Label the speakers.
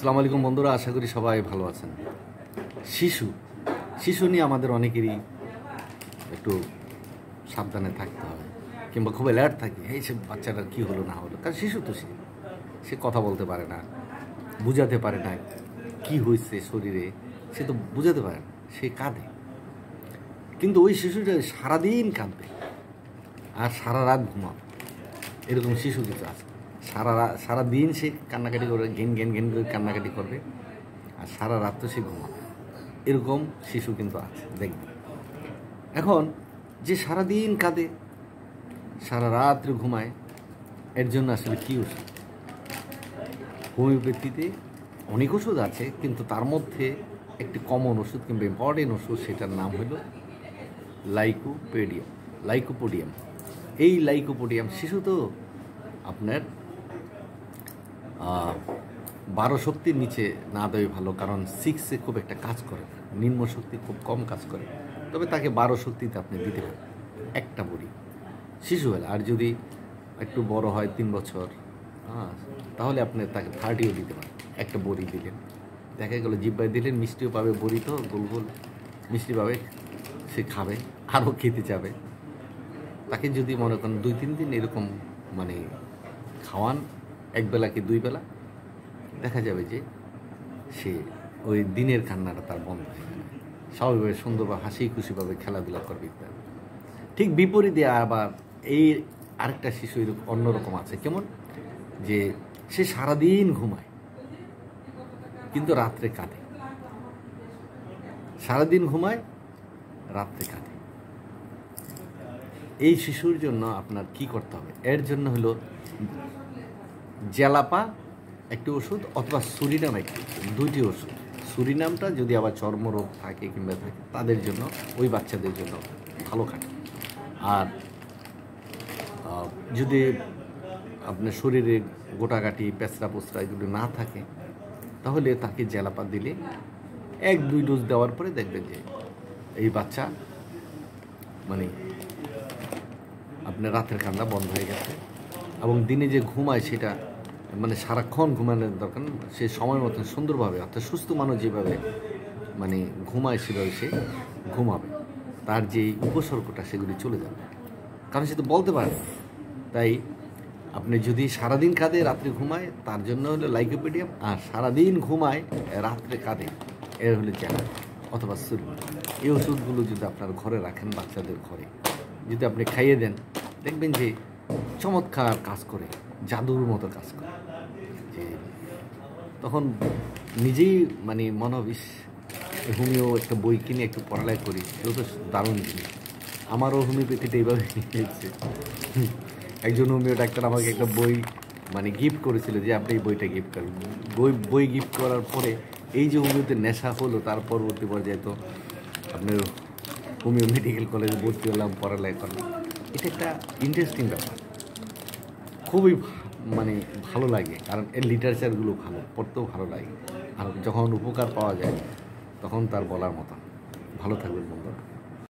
Speaker 1: আসসালামু আলাইকুম বন্ধুরা, আশা করি সবাই ভালো আছেন। শিশু নিয়ে আমাদের অনেকেরই একটু সাবধানে থাকতে হবে, কিংবা খুব অ্যালার্ট থাকি। সে বাচ্চাটার কী হলো না হলো, কারণ শিশু তো সে কথা বলতে পারে না, বুঝাতে পারে না কি হয়েছে শরীরে, সে তো বুঝাতে পারে না, সে কাঁদে। কিন্তু ওই শিশুটা সারাদিন কাঁদবে আর সারা রাত ঘুমাবে, এরকম শিশু কিছু আছে। সারাদিন সে কান্নাকাটি করবে, ঘেন করে কান্নাকাটি করবে, আর সারা রাত তো সে ঘুমাবে। এরকম শিশু কিন্তু আছে, দেখবেন। এখন যে সারাদিন কাঁদে, সারা রাত্রে ঘুমায়, এর জন্য আসলে কী ওষুধ? হোমিওপ্যাথিতে অনেক ওষুধ আছে, কিন্তু তার মধ্যে একটি কমন ওষুধ কিংবা ইম্পর্টেন্ট ওষুধ, সেটার নাম হলো লাইকোপোডিয়াম। এই লাইকোপোডিয়াম শিশু তো আপনার 12 শক্তির নিচে না দেওয়াই ভালো, কারণ 6-এ খুব একটা কাজ করে না, নিম্ন শক্তি খুব কম কাজ করে। তবে তাকে 12 শক্তিতে আপনি দিতে পারেন একটা বড়ি শিশুবেলা। আর যদি একটু বড় হয় 3 বছর, তাহলে আপনি তাকে 30ও দিতে পারেন। একটা বড়ি দিলেন, দেখা গেলো জিব্বায় দিলেন, মিষ্টিও পাবে, বড়ি তো গোল গোল মিষ্টি পাবে, সে খাবে, আরও খেতে যাবে। তাকে যদি মনে করেন 2-3 দিন এরকম মানে খাওয়ান, একবেলা কি 2 বেলা, দেখা যাবে যে সে ওই দিনের কান্নাটা তার বন্ধ হয়ে যাবে, স্বাভাবিকভাবে সুন্দরভাবে হাসি খুশিভাবে খেলাধুলা করবে ইত্যাদি। ঠিক বিপরীতে আবার এই আরেকটা শিশু এরকম অন্যরকম আছে। কেমন? যে সে সারাদিন ঘুমায় কিন্তু রাত্রে কাঁদে, সারাদিন ঘুমায়, রাত্রে কাঁদে। এই শিশুর জন্য আপনার কি করতে হবে? এর জন্য হলো জেলাপা একটি ওষুধ, অথবা সুরিনাম একটি, 2টি ওষুধ। সুরিনামটা যদি আবার চর্মরোগ থাকে কিংবা থাকে, তাদের জন্য, ওই বাচ্চাদের জন্য ভালো খাটে। আর যদি আপনার শরীরে গোটাগাটি, পেঁচড়া পোচড়া এগুলো না থাকে, তাহলে তাকে জেলাপা দিলে 1-2 ডোজ দেওয়ার পরে দেখবেন যে এই বাচ্চা মানে আপনার রাতের কান্না বন্ধ হয়ে গেছে, এবং দিনে যে ঘুমায় সেটা মানে সারাক্ষণ ঘুমানোর দরকার, সে সময় মতন সুন্দরভাবে, অর্থাৎ সুস্থ মানুষ যেভাবে মানে ঘুমায় সেভাবে সে ঘুমাবে, তার যে উপসর্গটা সেগুলি চলে যাবে, কারণ সে তো বলতে পারে না। তাই আপনি যদি সারাদিন কাঁদে রাত্রে ঘুমায়, তার জন্য হলো লাইকোপোডিয়াম, আর সারাদিন ঘুমায় রাত্রে কাঁদে, এর হলো জ্যালা অথবা সুরি। এই ওষুধগুলো যদি আপনার ঘরে রাখেন, বাচ্চাদের ঘরে যদি আপনি খাইয়ে দেন, দেখবেন যে চমৎকার কাজ করে, জাদুর মতো কাজ করে। যে তখন নিজেই মানে মনে হবে, হোমিও একটা বই কিনে একটু পড়ালেখা করি, এগুলো তো দারুণ জিনিস। আমারও হোমিওপ্যাথিটা এইভাবে হয়েছে। একজন হোমিও ডাক্তার আমাকে একটা বই মানে গিফট করেছিল, যে আপনি এই বইটা গিফট করেন। বই গিফট করার পরে এই যে হোমিওতে নেশা হলো, তার পরবর্তী পর্যায়ে তো আপনার হোমিও মেডিকেল কলেজে ভর্তি হলাম, পড়ালেখা করলাম। এটা একটা ইন্টারেস্টিং ব্যাপার, খুবই মানে ভালো লাগে, কারণ এর লিটারেচারগুলো ভালো, পড়তেও ভালো লাগে। আর যখন উপকার পাওয়া যায়, তখন তার বলার মতো। ভালো থাকবেন বন্ধুরা।